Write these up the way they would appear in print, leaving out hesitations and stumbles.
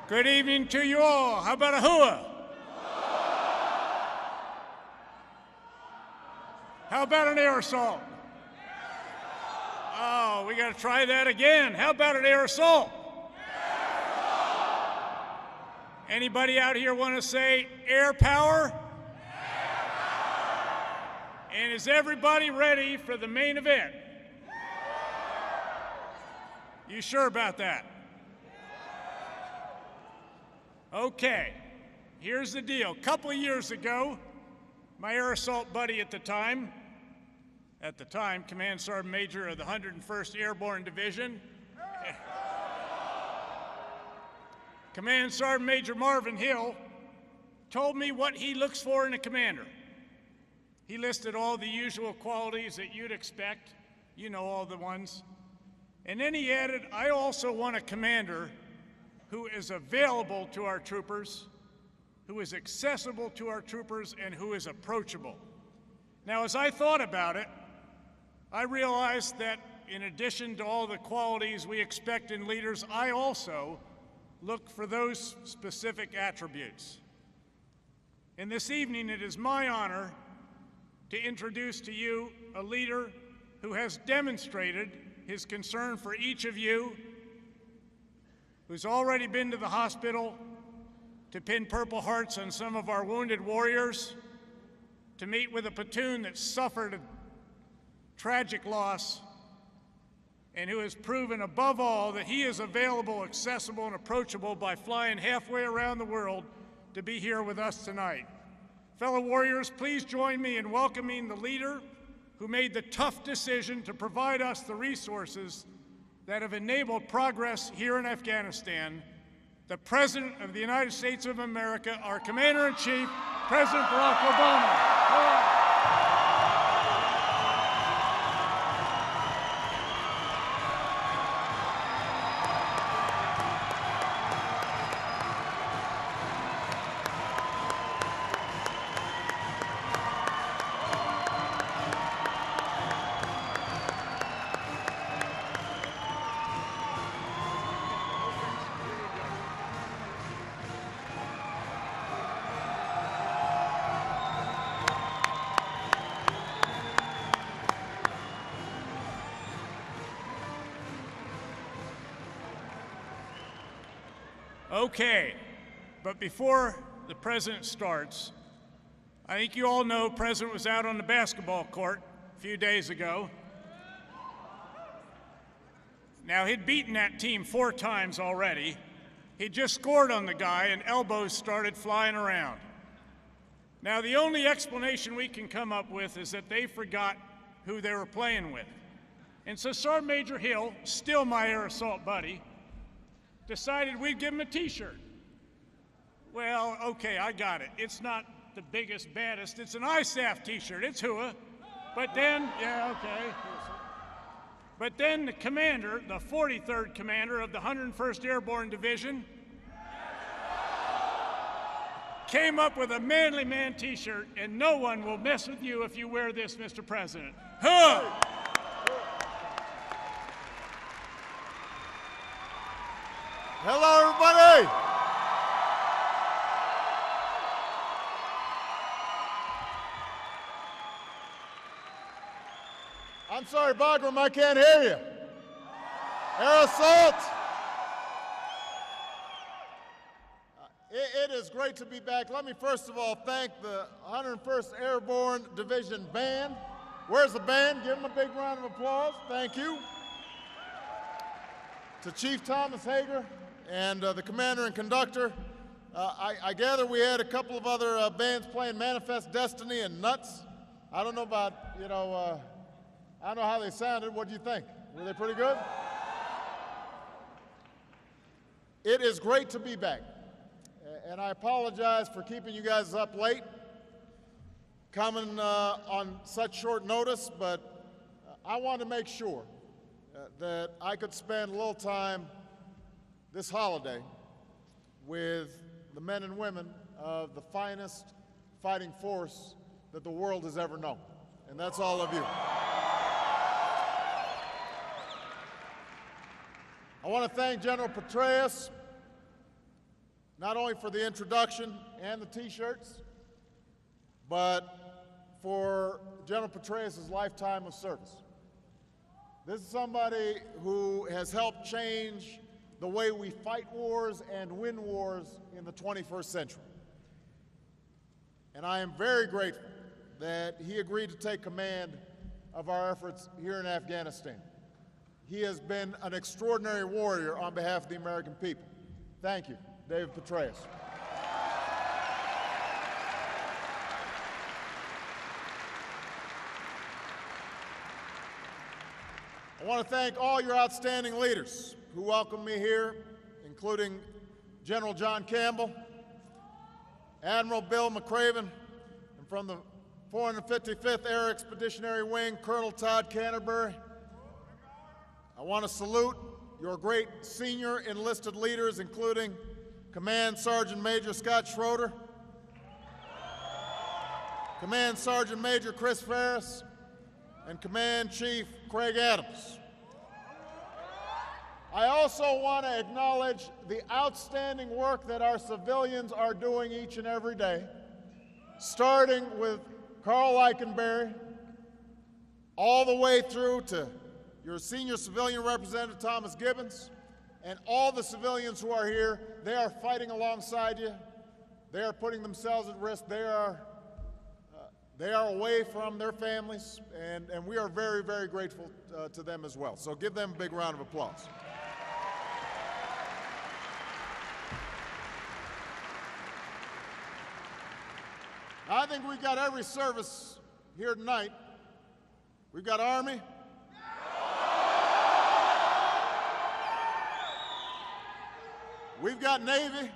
Good evening to you all. How about a hooah? How about an air assault? Oh, we got to try that again. How about an air assault? Anybody out here want to say air power? And is everybody ready for the main event? You sure about that? Okay, here's the deal. A couple of years ago, my air assault buddy at the time, Command Sergeant Major of the 101st Airborne Division, Command Sergeant Major Marvin Hill, told me what he looks for in a commander. He listed all the usual qualities that you'd expect, you know, all the ones. And then he added, I also want a commander who is available to our troopers, who is accessible to our troopers, and who is approachable. Now, as I thought about it, I realized that in addition to all the qualities we expect in leaders, I also look for those specific attributes. And this evening, it is my honor to introduce to you a leader who has demonstrated his concern for each of you, who's already been to the hospital to pin Purple Hearts on some of our wounded warriors, to meet with a platoon that suffered a tragic loss, and who has proven above all that he is available, accessible, and approachable by flying halfway around the world to be here with us tonight. Fellow warriors, please join me in welcoming the leader who made the tough decision to provide us the resources that have enabled progress here in Afghanistan, the President of the United States of America, our Commander-in-Chief, President Barack Obama. Okay, but before the President starts, I think you all know the President was out on the basketball court a few days ago. Now, he'd beaten that team 4 times already. He just scored on the guy and elbows started flying around. Now, the only explanation we can come up with is that they forgot who they were playing with. And so Sergeant Major Hill, still my air assault buddy, decided we'd give him a t-shirt. Well, okay, I got it. It's not the biggest, baddest. It's an ISAF t-shirt. It's hooah. But then, yeah, okay. But then the commander, the 43rd commander of the 101st Airborne Division, came up with a Manly Man t-shirt, and no one will mess with you if you wear this, Mr. President. Hooah! Hello, everybody. I'm sorry, Bagram, I can't hear you. Air assault. It is great to be back. Let me first of all thank the 101st Airborne Division Band. Where's the band? Give them a big round of applause. Thank you. To Chief Thomas Hager and the commander and conductor. I gather we had a couple of other bands playing Manifest Destiny and Nuts. I don't know about, I don't know how they sounded. What do you think? Were they pretty good? It is great to be back. And I apologize for keeping you guys up late, coming on such short notice, but I want to make sure that I could spend a little time this holiday with the men and women of the finest fighting force that the world has ever known, and that's all of you. I want to thank General Petraeus not only for the introduction and the T-shirts, but for General Petraeus' lifetime of service. This is somebody who has helped change the way we fight wars and win wars in the 21st century. And I am very grateful that he agreed to take command of our efforts here in Afghanistan. He has been an extraordinary warrior on behalf of the American people. Thank you, David Petraeus. I want to thank all your outstanding leaders who welcomed me here, including General John Campbell, Admiral Bill McCraven, and from the 455th Air Expeditionary Wing, Colonel Todd Canterbury. I want to salute your great senior enlisted leaders, including Command Sergeant Major Scott Schroeder, Command Sergeant Major Chris Ferris, and Command Chief Craig Adams. I also want to acknowledge the outstanding work that our civilians are doing each and every day, starting with Carl Eikenberry, all the way through to your senior civilian representative, Thomas Gibbons, and all the civilians who are here. They are fighting alongside you. They are putting themselves at risk. They are away from their families, and we are very, very grateful to them as well. So give them a big round of applause. I think we've got every service here tonight. We've got Army. We've got Navy.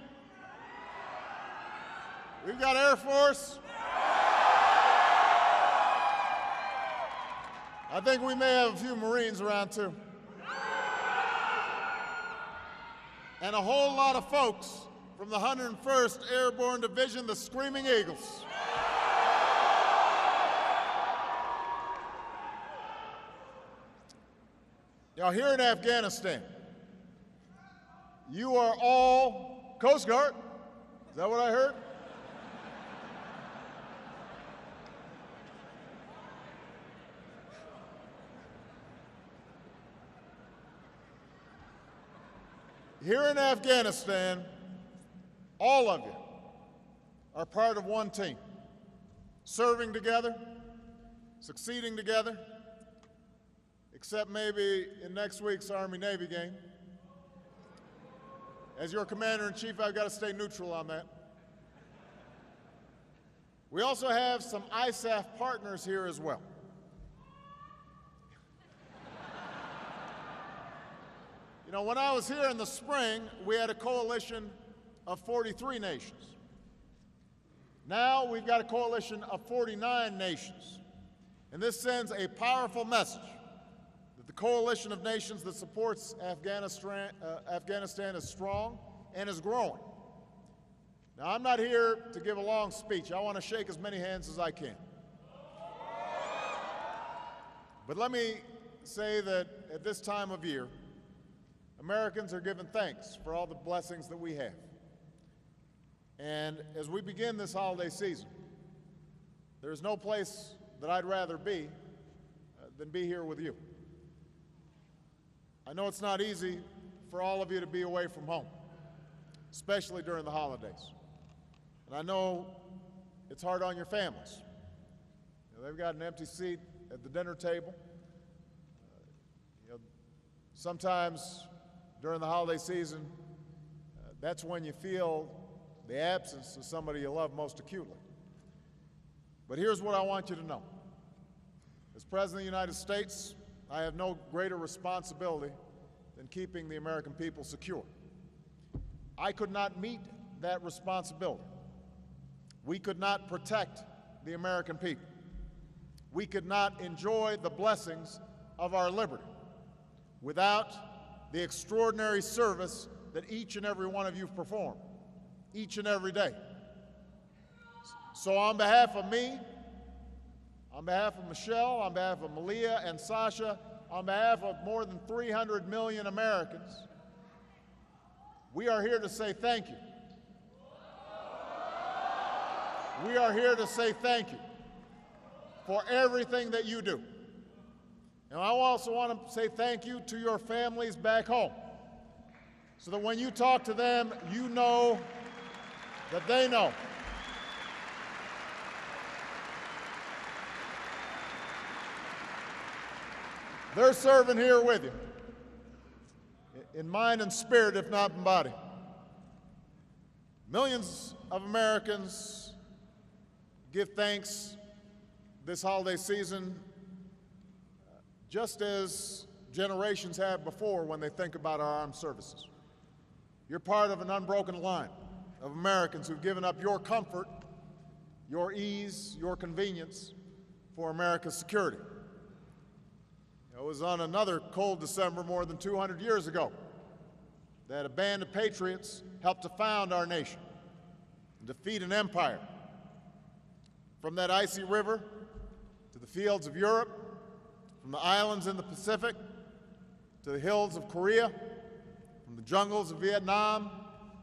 We've got Air Force. I think we may have a few Marines around too. And a whole lot of folks from the 101st Airborne Division, the Screaming Eagles. Now, here in Afghanistan, you are all Coast Guard. Is that what I heard? Here in Afghanistan, all of you are part of one team, serving together, succeeding together, except maybe in next week's Army-Navy game. As your Commander-in-Chief, I've got to stay neutral on that. We also have some ISAF partners here as well. You know, when I was here in the spring, we had a coalition of 43 nations. Now we've got a coalition of 49 nations. And this sends a powerful message that the coalition of nations that supports Afghanistan is strong and is growing. Now, I'm not here to give a long speech. I want to shake as many hands as I can. But let me say that at this time of year, Americans are giving thanks for all the blessings that we have. And as we begin this holiday season, there's no place that I'd rather be than be here with you. I know it's not easy for all of you to be away from home, especially during the holidays. And I know it's hard on your families. You know, they've got an empty seat at the dinner table. Sometimes during the holiday season, that's when you feel the absence of somebody you love most acutely. But here's what I want you to know. As President of the United States, I have no greater responsibility than keeping the American people secure. I could not meet that responsibility. We could not protect the American people. We could not enjoy the blessings of our liberty without the extraordinary service that each and every one of you perform, each and every day. So on behalf of me, on behalf of Michelle, on behalf of Malia and Sasha, on behalf of more than 300 million Americans, we are here to say thank you we are here to say thank you for everything that you do. And I also want to say thank you to your families back home, so that when you talk to them, you know that they know. They're serving here with you, in mind and spirit, if not in body. Millions of Americans give thanks this holiday season, just as generations have before when they think about our armed services. You're part of an unbroken line of Americans who've given up your comfort, your ease, your convenience for America's security. It was on another cold December more than 200 years ago that a band of patriots helped to found our nation and defeat an empire. From that icy river to the fields of Europe, from the islands in the Pacific to the hills of Korea, from the jungles of Vietnam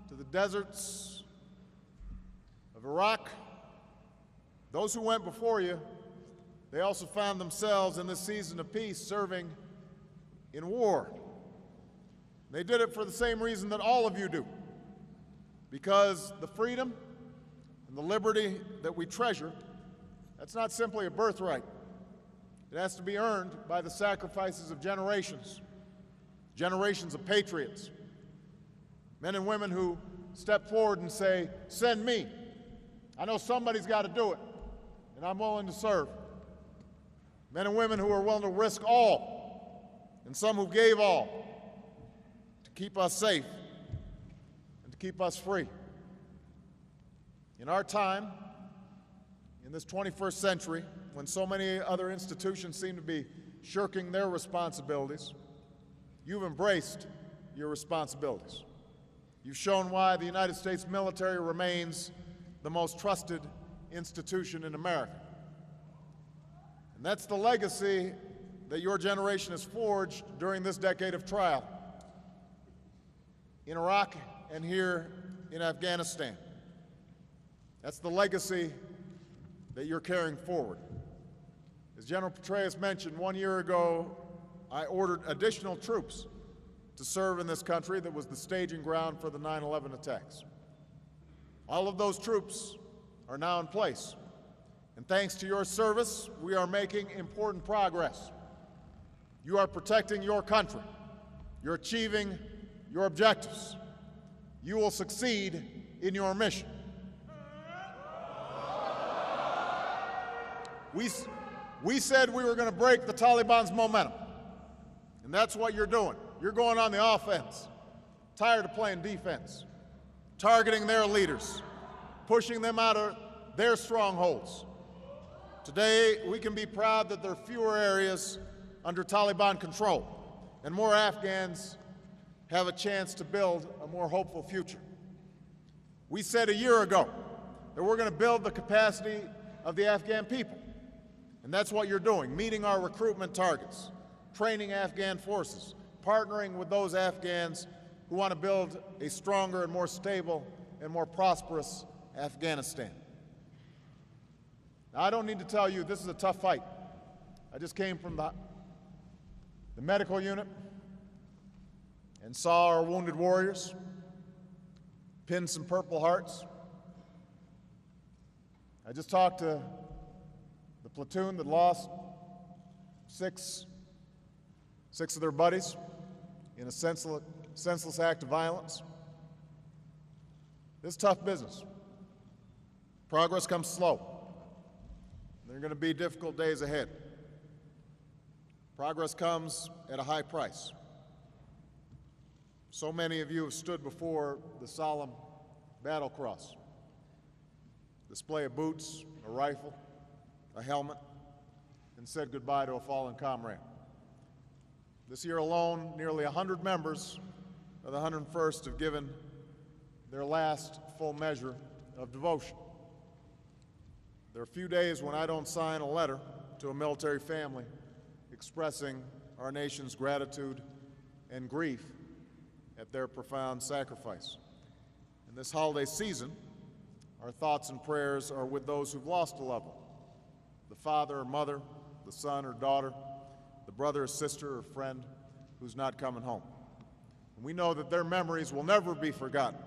to the deserts of Iraq, those who went before you, they also found themselves in this season of peace serving in war. They did it for the same reason that all of you do, because the freedom and the liberty that we treasure, that's not simply a birthright. It has to be earned by the sacrifices of generations, generations of patriots, men and women who step forward and say, send me. I know somebody's got to do it, and I'm willing to serve. Men and women who are willing to risk all, and some who gave all, to keep us safe and to keep us free. In our time, in this 21st century, when so many other institutions seem to be shirking their responsibilities, you've embraced your responsibilities. You've shown why the United States military remains the most trusted institution in America. And that's the legacy that your generation has forged during this decade of trial in Iraq and here in Afghanistan. That's the legacy that you're carrying forward. As General Petraeus mentioned, 1 year ago, I ordered additional troops to serve in this country that was the staging ground for the 9/11 attacks. All of those troops are now in place. And thanks to your service, we are making important progress. You are protecting your country. You're achieving your objectives. You will succeed in your mission. We said we were going to break the Taliban's momentum, and that's what you're doing. You're going on the offense, tired of playing defense, targeting their leaders, pushing them out of their strongholds. Today, we can be proud that there are fewer areas under Taliban control, and more Afghans have a chance to build a more hopeful future. We said a year ago that we're going to build the capacity of the Afghan people, and that's what you're doing, meeting our recruitment targets, training Afghan forces, partnering with those Afghans who want to build a stronger and more stable and more prosperous Afghanistan. Now, I don't need to tell you this is a tough fight. I just came from the medical unit and saw our wounded warriors, pinned some Purple Hearts. I just talked to the platoon that lost six of their buddies in a senseless act of violence. This is tough business. Progress comes slow. There are going to be difficult days ahead. Progress comes at a high price. So many of you have stood before the solemn battle cross. Display of boots, a rifle, a helmet, and said goodbye to a fallen comrade. This year alone, nearly 100 members of the 101st have given their last full measure of devotion. There are few days when I don't sign a letter to a military family expressing our nation's gratitude and grief at their profound sacrifice. In this holiday season, our thoughts and prayers are with those who've lost a loved one, the father or mother, the son or daughter, the brother or sister or friend who's not coming home. And we know that their memories will never be forgotten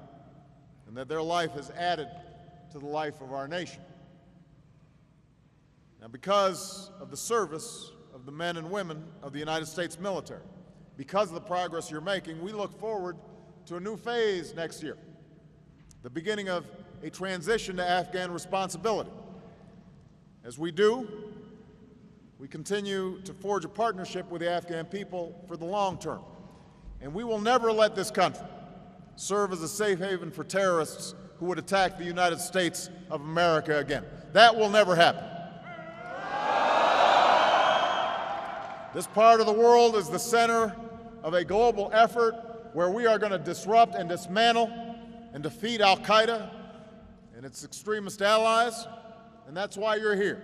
and that their life has added to the life of our nation. Now, because of the service of the men and women of the United States military, because of the progress you're making, we look forward to a new phase next year, the beginning of a transition to Afghan responsibility. As we do, we continue to forge a partnership with the Afghan people for the long term. And we will never let this country serve as a safe haven for terrorists who would attack the United States of America again. That will never happen. This part of the world is the center of a global effort where we are going to disrupt and dismantle and defeat al-Qaeda and its extremist allies, and that's why you're here.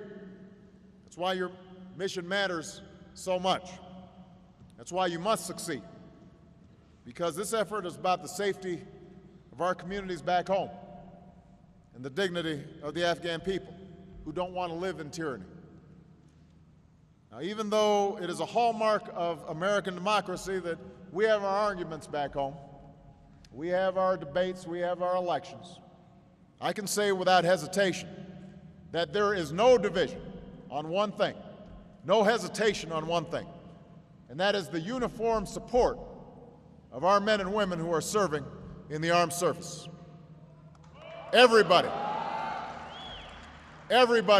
That's why your mission matters so much. That's why you must succeed, because this effort is about the safety of our communities back home and the dignity of the Afghan people who don't want to live in tyranny. Now, even though it is a hallmark of American democracy that we have our arguments back home, we have our debates, we have our elections, I can say without hesitation that there is no division on one thing, no hesitation on one thing, and that is the uniform support of our men and women who are serving in the armed services. Everybody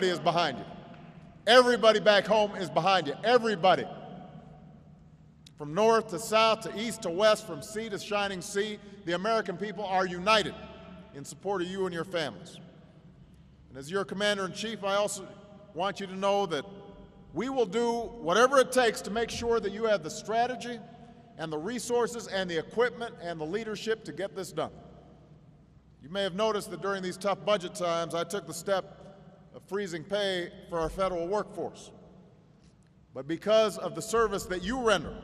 is behind you. Everybody back home is behind you. Everybody. From north to south to east to west, from sea to shining sea, the American people are united in support of you and your families. And as your commander-in-chief, I also want you to know that we will do whatever it takes to make sure that you have the strategy and the resources and the equipment and the leadership to get this done. You may have noticed that during these tough budget times, I took the step of freezing pay for our federal workforce. But because of the service that you render,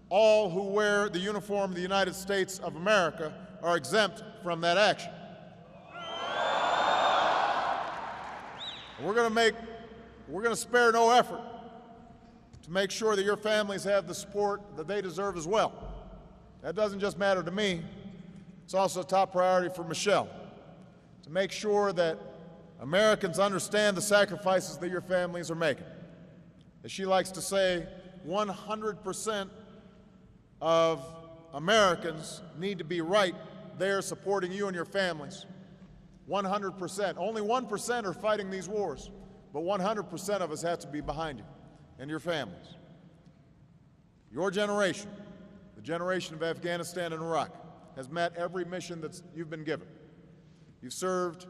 all who wear the uniform of the United States of America are exempt from that action. We're going to spare no effort to make sure that your families have the support that they deserve as well. That doesn't just matter to me. It's also a top priority for Michelle, to make sure that Americans understand the sacrifices that your families are making. As she likes to say, 100% of Americans need to be right there supporting you and your families. 100%. Only 1% are fighting these wars, but 100% of us have to be behind you and your families. Your generation, the generation of Afghanistan and Iraq, has met every mission that you've been given. You've served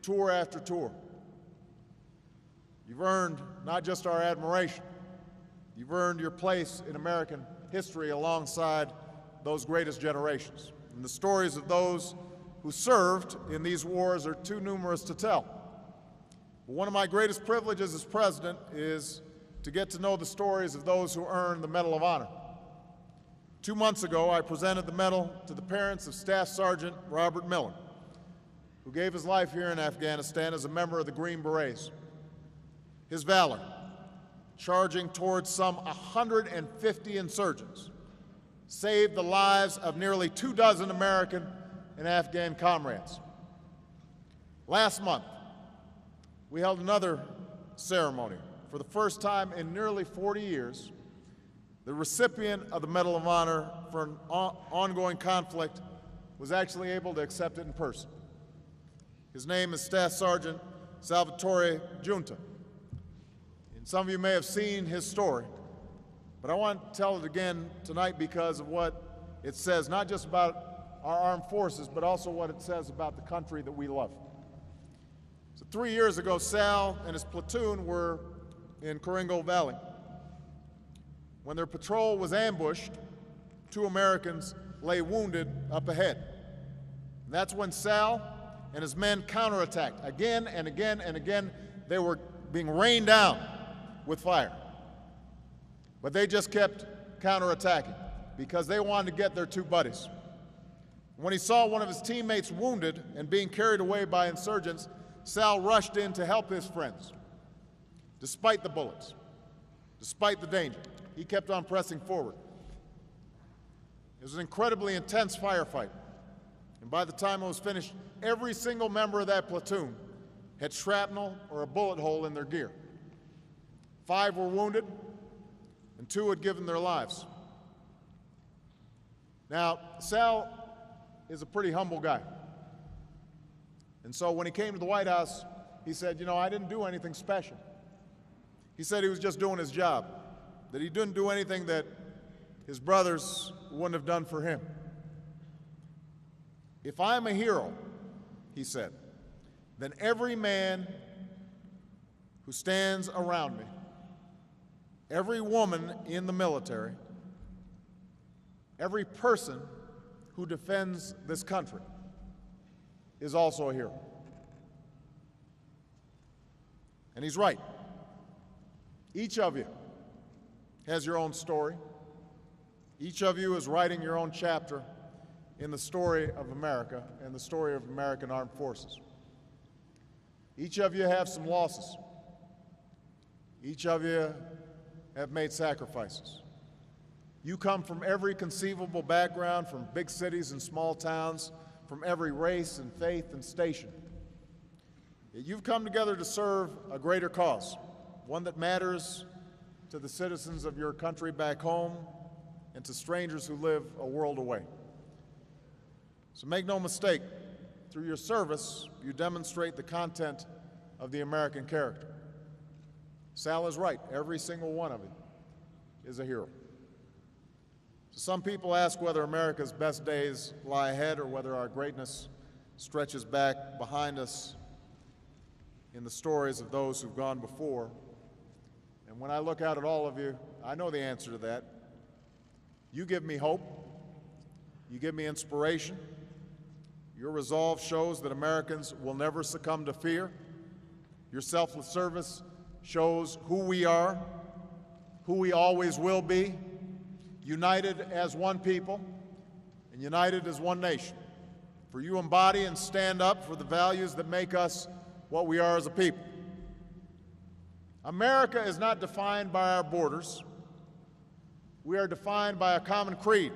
tour after tour. You've earned not just our admiration, you've earned your place in American history alongside those greatest generations. And the stories of those who served in these wars are too numerous to tell. But one of my greatest privileges as president is to get to know the stories of those who earned the Medal of Honor. 2 months ago, I presented the medal to the parents of Staff Sergeant Robert Miller, who gave his life here in Afghanistan as a member of the Green Berets. His valor, charging towards some 150 insurgents, saved the lives of nearly 24 American and Afghan comrades. Last month, we held another ceremony. For the first time in nearly 40 years, the recipient of the Medal of Honor for an ongoing conflict was actually able to accept it in person. His name is Staff Sergeant Salvatore Giunta. And some of you may have seen his story, but I want to tell it again tonight because of what it says, not just about our armed forces, but also what it says about the country that we love. So 3 years ago, Sal and his platoon were in Coringo Valley. When their patrol was ambushed, 2 Americans lay wounded up ahead. And that's when Sal and his men counterattacked. Again and again and again, they were being rained down with fire. But they just kept counterattacking because they wanted to get their 2 buddies. When he saw one of his teammates wounded and being carried away by insurgents, Sal rushed in to help his friends. Despite the bullets, despite the danger, he kept on pressing forward. It was an incredibly intense firefight, and by the time it was finished, every single member of that platoon had shrapnel or a bullet hole in their gear. 5 were wounded, and 2 had given their lives. Now, Sal is a pretty humble guy. And so when he came to the White House, he said, you know, I didn't do anything special. He said he was just doing his job, that he didn't do anything that his brothers wouldn't have done for him. If I'm a hero, he said, then every man who stands around me, every woman in the military, every person who defends this country is also a hero. And he's right. Each of you has your own story. Each of you is writing your own chapter in the story of America and the story of American armed forces. Each of you have some losses. Each of you have made sacrifices. You come from every conceivable background, from big cities and small towns, from every race and faith and station. Yet you've come together to serve a greater cause, one that matters to the citizens of your country back home and to strangers who live a world away. So make no mistake, through your service, you demonstrate the content of the American character. Sal is right. Every single one of you is a hero. So some people ask whether America's best days lie ahead or whether our greatness stretches back behind us in the stories of those who've gone before. And when I look out at all of you, I know the answer to that. You give me hope. You give me inspiration. Your resolve shows that Americans will never succumb to fear. Your selfless service shows who we are, who we always will be, united as one people and united as one nation. For you embody and stand up for the values that make us what we are as a people. America is not defined by our borders. We are defined by a common creed.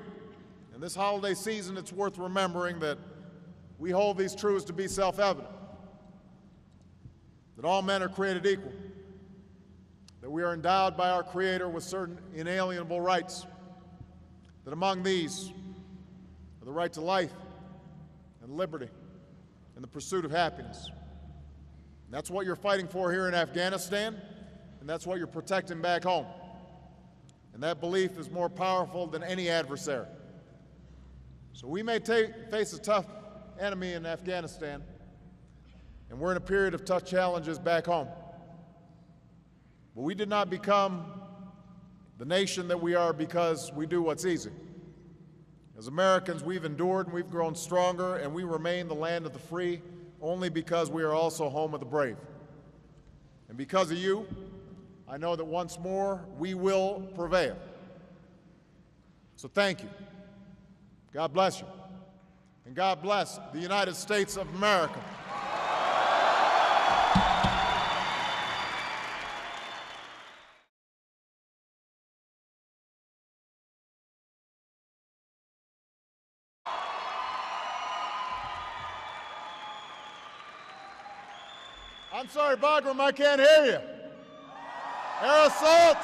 And this holiday season, it's worth remembering that we hold these truths to be self-evident, that all men are created equal, that we are endowed by our Creator with certain inalienable rights, that among these are the right to life and liberty and the pursuit of happiness. And that's what you're fighting for here in Afghanistan, and that's what you're protecting back home. And that belief is more powerful than any adversary. So we may face a tough enemy in Afghanistan, and we're in a period of tough challenges back home. But we did not become the nation that we are because we do what's easy. As Americans, we've endured and we've grown stronger, and we remain the land of the free only because we are also home of the brave. And because of you, I know that once more we will prevail. So thank you. God bless you. And God bless the United States of America. I'm sorry, Bagram, I can't hear you. Air assault!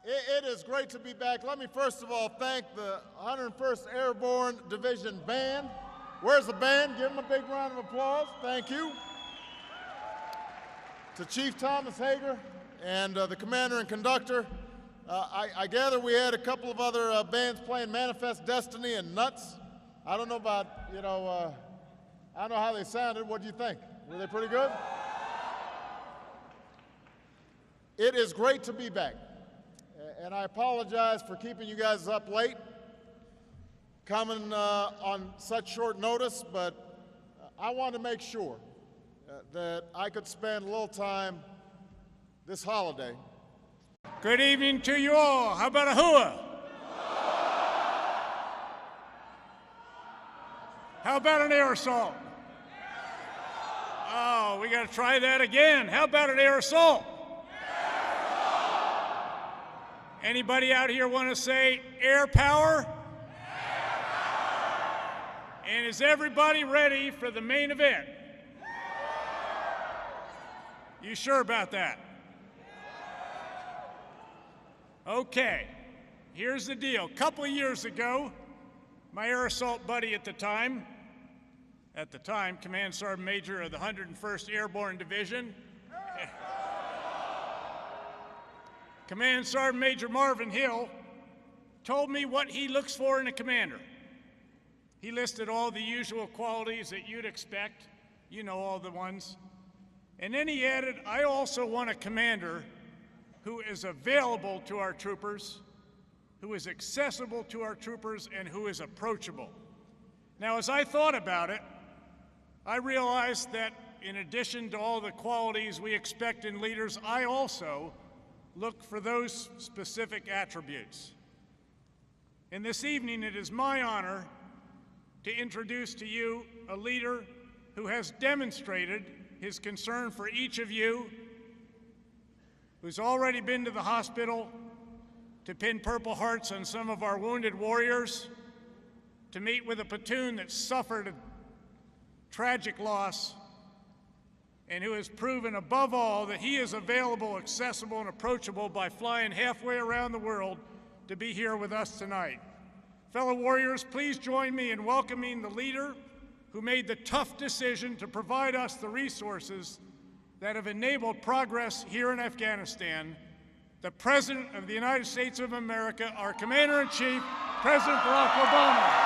It is great to be back. Let me first of all thank the 101st Airborne Division Band. Where's the band? Give them a big round of applause. Thank you. To Chief Thomas Hager and the commander and conductor. I gather we had a couple of other bands playing Manifest Destiny and Nuts. I don't know about, I don't know how they sounded. What do you think? Were they pretty good? It is great to be back. And I apologize for keeping you guys up late, coming on such short notice, but I want to make sure that I could spend a little time this holiday. Good evening to you all. How about a hooah? How about an air assault? Oh, we got to try that again. How about an air assault? Anybody out here want to say air power? And is everybody ready for the main event? You sure about that? Okay, here's the deal. A couple of years ago, my air assault buddy at the time, Command Sergeant Major of the 101st Airborne Division, Command Sergeant Major Marvin Hill, told me what he looks for in a commander. He listed all the usual qualities that you'd expect, you know, all the ones. And then he added, I also want a commander who is available to our troopers, who is accessible to our troopers, and who is approachable. Now, as I thought about it, I realized that in addition to all the qualities we expect in leaders, I also look for those specific attributes. And this evening, it is my honor to introduce to you a leader who has demonstrated his concern for each of you, who's already been to the hospital to pin Purple Hearts on some of our wounded warriors, to meet with a platoon that suffered a tragic loss, and who has proven above all that he is available, accessible, and approachable by flying halfway around the world to be here with us tonight. Fellow warriors, please join me in welcoming the leader who made the tough decision to provide us the resources that have enabled progress here in Afghanistan, the President of the United States of America, our Commander-in-Chief, President Barack Obama.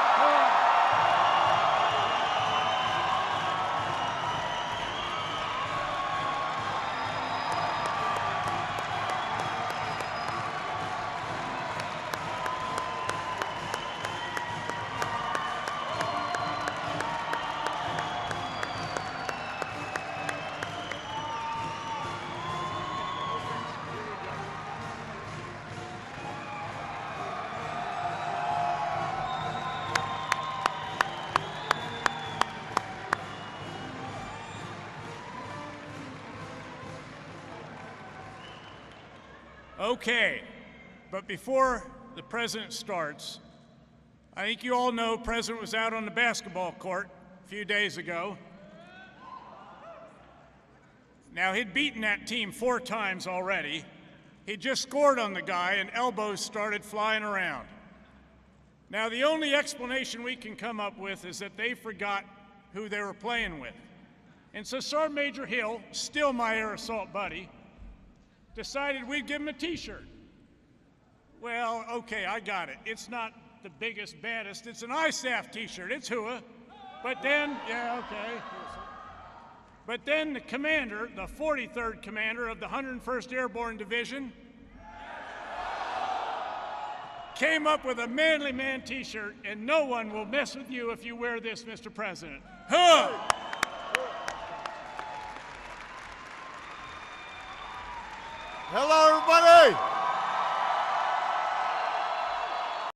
Okay, but before the President starts, I think you all know the President was out on the basketball court a few days ago. Now, he'd beaten that team 4 times already. He just scored on the guy and elbows started flying around. Now, the only explanation we can come up with is that they forgot who they were playing with. And so Sergeant Major Hill, still my air assault buddy, decided we'd give him a t-shirt. Well, okay, I got it. It's not the biggest, baddest. It's an ISAF t-shirt. It's hua. But then, yeah, okay. But then the commander, the 43rd commander of the 101st Airborne Division, came up with a Manly Man t-shirt, and no one will mess with you if you wear this, Mr. President. Hua! Hello, everybody.